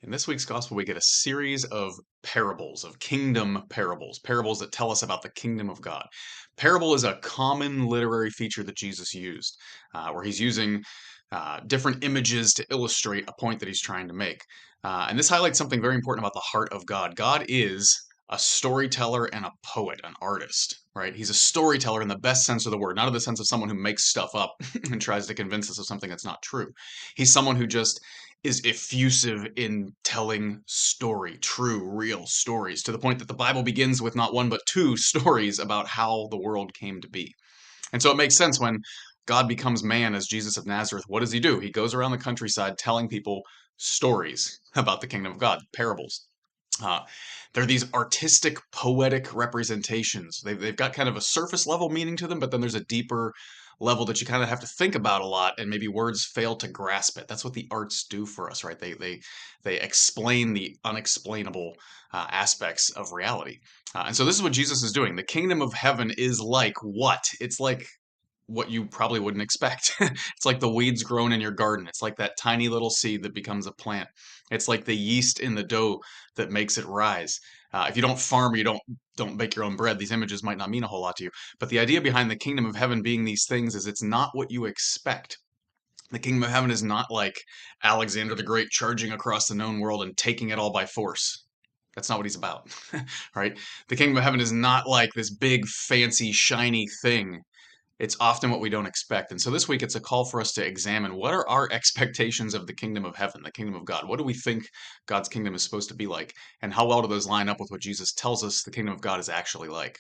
In this week's gospel, we get a series of parables, of kingdom parables, parables that tell us about the kingdom of God. Parable is a common literary feature that Jesus used, where he's using different images to illustrate a point that he's trying to make. And this highlights something very important about the heart of God. God is a storyteller and a poet, an artist, right? He's a storyteller in the best sense of the word, not in the sense of someone who makes stuff up and tries to convince us of something that's not true. He's someone who just is effusive in telling true, real stories, to the point that the Bible begins with not one but two stories about how the world came to be. And so it makes sense when God becomes man as Jesus of Nazareth. What does he do? He goes around the countryside telling people stories about the kingdom of God, parables. Uh, they're these artistic, poetic representations. They've got kind of a surface level meaning to them, but then there's a deeper level that you kind of have to think about a lot, and maybe words fail to grasp it. That's what the arts do for us, right? They explain the unexplainable aspects of reality. And so this is what Jesus is doing. The kingdom of heaven is like what? It's like what you probably wouldn't expect. It's like the weeds grown in your garden. It's like that tiny little seed that becomes a plant. It's like the yeast in the dough that makes it rise. If you don't farm, you don't bake your own bread. These images might not mean a whole lot to you, but the idea behind the kingdom of heaven being these things is it's not what you expect. The kingdom of heaven is not like Alexander the Great charging across the known world and taking it all by force. That's not what he's about, right? The kingdom of heaven is not like this big, fancy, shiny thing. It's often what we don't expect. And so this week it's a call for us to examine what are our expectations of the kingdom of heaven, the kingdom of God? What do we think God's kingdom is supposed to be like? And how well do those line up with what Jesus tells us the kingdom of God is actually like?